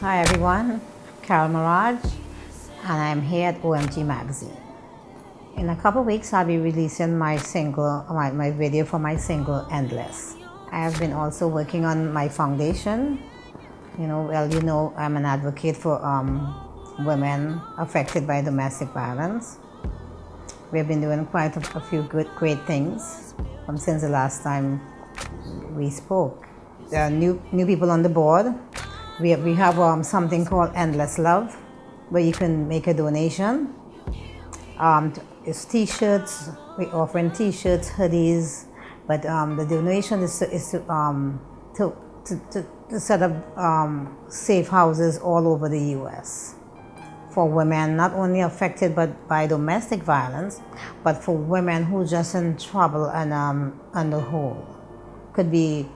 Hi everyone, Carol Maraj, and I'm here at OMG magazine. In a couple of weeks, I'll be releasing my video for my single Endless. I have been also working on my foundation. I'm an advocate for women affected by domestic violence. We've been doing quite a few great things since the last time we spoke. There are new people on the board. We have something called Endless Love, where you can make a donation. It's t-shirts. We're offering t-shirts, hoodies, but the donation is to set up safe houses all over the U.S. for women not only affected by domestic violence, but for women who just in trouble and on the whole. Could be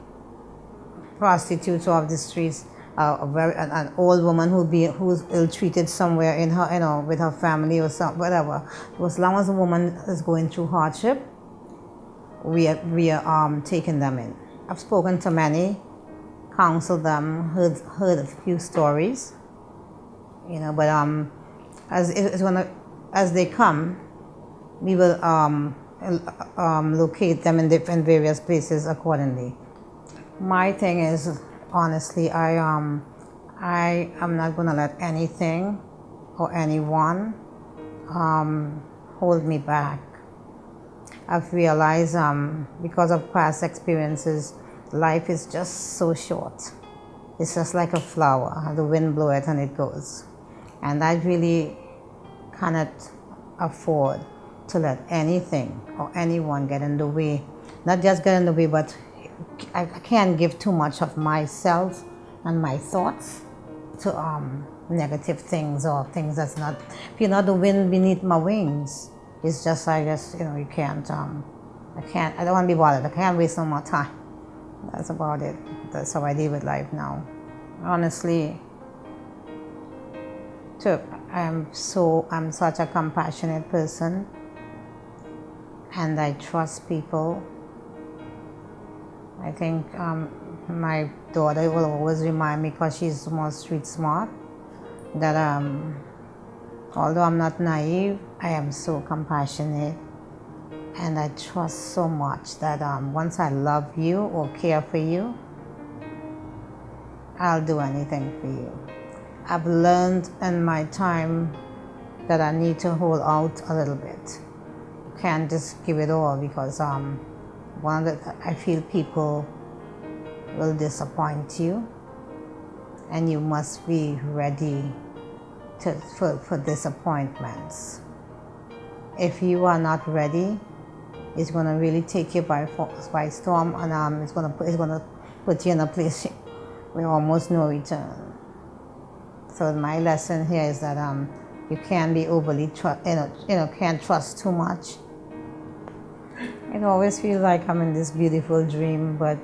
prostitutes off the streets, an old woman who's ill-treated somewhere in her, with her family or whatever. As long as a woman is going through hardship, we are taking them in. I've spoken to many, counseled them, heard a few stories, but as they come, we will locate them in various places accordingly. My thing is, honestly, I am not going to let anything or anyone hold me back. I've realized because of past experiences, life is just so short. It's just like a flower. The wind blows it and it goes. And I really cannot afford to let anything or anyone get in the way. Not just get in the way, but I can't give too much of myself and my thoughts to negative things or things that's not, the wind beneath my wings. It's just, I guess, you can't, I don't want to be bothered. I can't waste no more time. That's about it. That's how I deal with life now. Honestly, I'm such a compassionate person, and I trust people. I think my daughter will always remind me, because she's more street smart, that although I'm not naive, I am so compassionate, and I trust so much that once I love you or care for you, I'll do anything for you. I've learned in my time that I need to hold out a little bit. Can't just give it all, because I feel people will disappoint you, and you must be ready for disappointments. If you are not ready, it's going to really take you by storm, and it's going to put you in a place with almost no return. So my lesson here is that you can't be overly can't trust too much. It always feels like I'm in this beautiful dream, but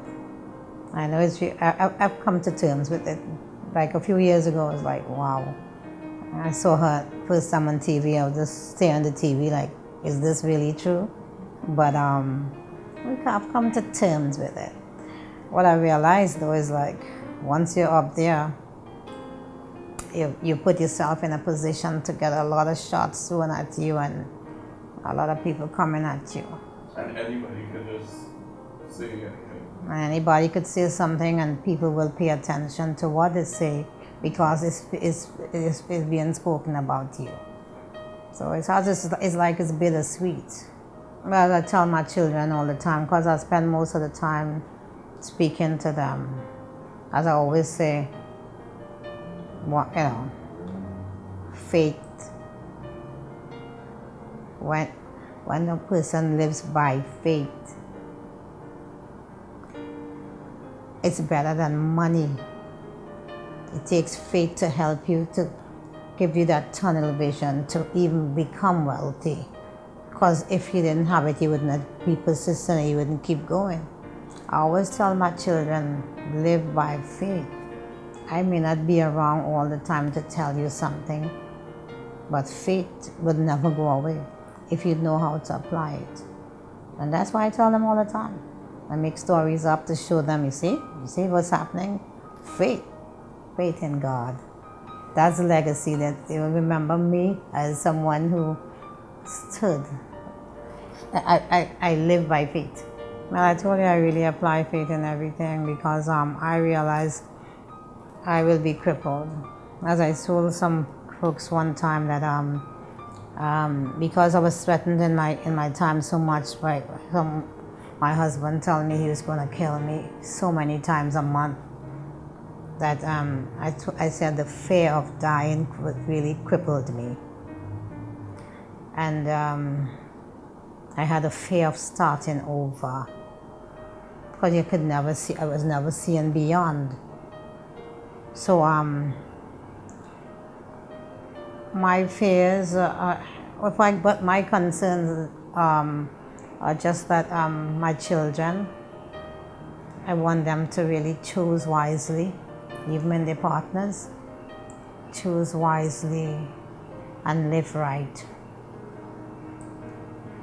I know I've come to terms with it. Like a few years ago, I was like, wow. I saw her first time on TV. I would just stare on the TV like, is this really true? But I've come to terms with it. What I realized though is, like, once you're up there, you put yourself in a position to get a lot of shots thrown at you and a lot of people coming at you. And anybody could just say anything. Anybody could say something, and people will pay attention to what they say, because it's being spoken about you. So it's like it's bittersweet. Well, I tell my children all the time, because I spend most of the time speaking to them. As I always say, faith. When a person lives by faith, it's better than money. It takes faith to help you, to give you that tunnel vision to even become wealthy. Because if you didn't have it, you would not be persistent, you wouldn't keep going. I always tell my children, live by faith. I may not be around all the time to tell you something, but faith would never go away if you know how to apply it. And that's why I tell them all the time. I make stories up to show them, you see what's happening? Faith in God. that's a legacy that they will remember me as someone who stood. I live by faith. Well, I told you I really apply faith in everything because I realize I will be crippled. As I told some folks one time that because I was threatened in my time so much by my husband telling me he was going to kill me so many times a month, that I said the fear of dying really crippled me. And I had a fear of starting over because you could never see, I was never seeing beyond. So my fears, but my concerns are just that my children, I want them to really choose wisely, even in their partners, choose wisely and live right.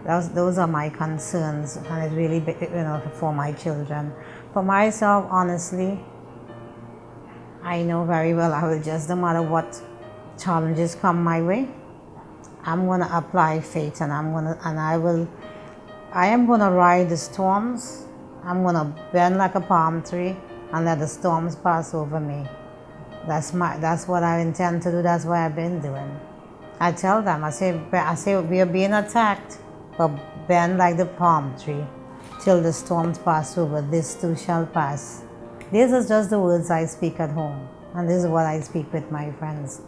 Those are my concerns, and it's really, for my children. For myself, honestly, I know very well I will just, no matter what challenges come my way, I'm gonna apply faith, and I am gonna ride the storms. I'm gonna bend like a palm tree and let the storms pass over me. That's what I intend to do. That's what I've been doing. I tell them, I say we are being attacked, but bend like the palm tree till the storms pass over. This too shall pass. These are just the words I speak at home, and this is what I speak with my friends.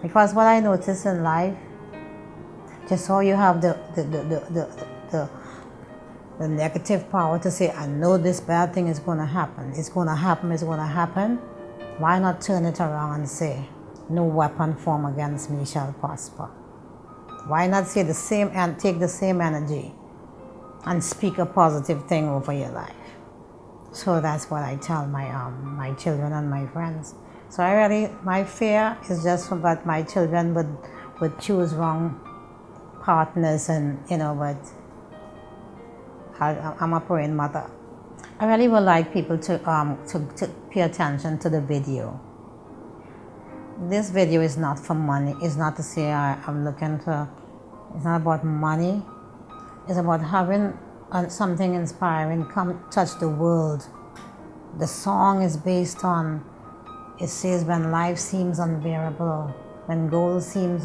Because what I notice in life, just how you have the negative power to say, I know this bad thing is going to happen. It's going to happen. It's going to happen. Why not turn it around and say, no weapon formed against me shall prosper? Why not say the same and take the same energy and speak a positive thing over your life? So that's what I tell my children and my friends. So my fear is just that my children would choose wrong partners, and but I'm a praying mother. I really would like people to pay attention to the video. This video is not for money. It's not to say I'm looking for, it's not about money. It's about having something inspiring come touch the world. The song is based on, it says, when life seems unbearable, when goals seem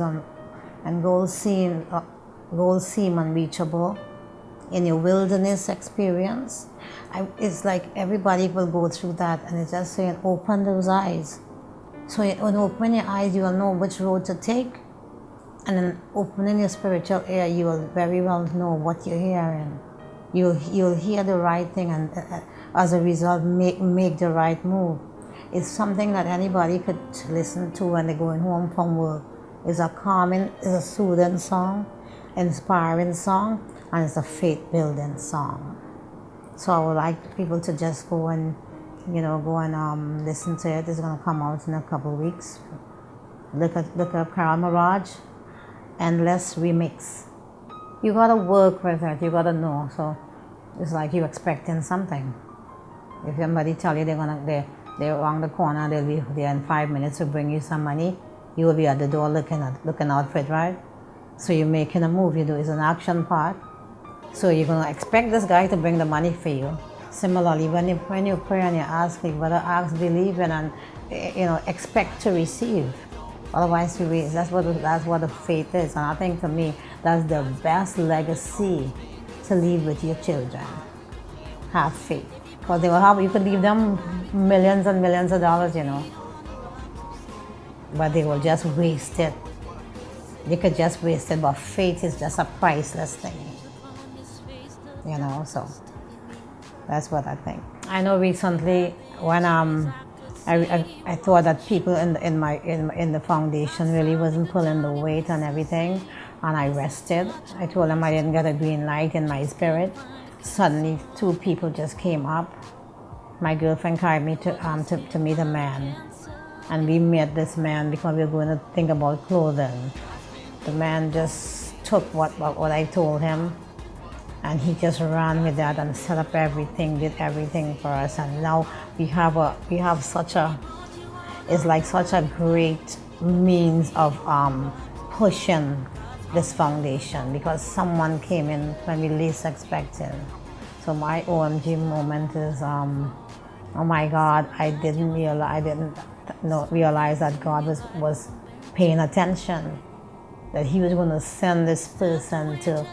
unreachable, in your wilderness experience, it's like everybody will go through that, and it's just saying, open those eyes. So when you open your eyes, you will know which road to take, and then opening your spiritual ear, you will very well know what you're hearing. You'll hear the right thing, and as a result, make the right move. It's something that anybody could listen to when they're going home from work. It's a calming, it's a soothing song, inspiring song, and it's a faith-building song. So I would like people to just go and listen to it. It's going to come out in a couple of weeks. Look up Tanya Maraj, Endless Remix. You got to work with it. You got to know. So it's like you're expecting something. If somebody tell you they're around the corner, they'll be there in 5 minutes to bring you some money, you will be at the door looking out for it, right? So you're making a move. It's an action part. So you're going to expect this guy to bring the money for you. Similarly, when you pray and you ask, you better ask, believe, and expect to receive. Otherwise, that's what the faith is. And I think, to me, that's the best legacy to leave with your children. Have faith, because you could leave them millions and millions of dollars, but they will just waste it. They could just waste it. But faith is just a priceless thing, So that's what I think. I know recently when I thought that people in the foundation really wasn't pulling the weight and everything, and I rested. I told them I didn't get a green light in my spirit. Suddenly, 2 people just came up. My girlfriend carried me to meet a man, and we met this man because we were going to think about clothing. The man just took what I told him, and he just ran with that and set up everything, did everything for us. And now we have such a great means of pushing this foundation, because someone came in when we least expected. So my OMG moment is, oh my God, I didn't realize that God was paying attention, that He was going to send this person to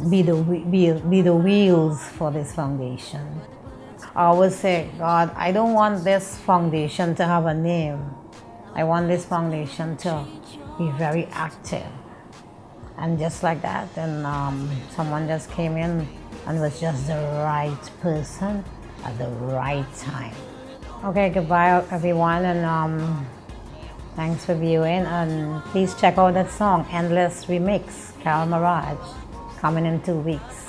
be the wheels for this foundation. I always say, God, I don't want this foundation to have a name. I want this foundation to be very active. And just like that, then someone just came in and was just the right person at the right time. Okay, goodbye everyone, and thanks for viewing, and please check out that song, Endless Remix, Tanya Maraj, coming in 2 weeks.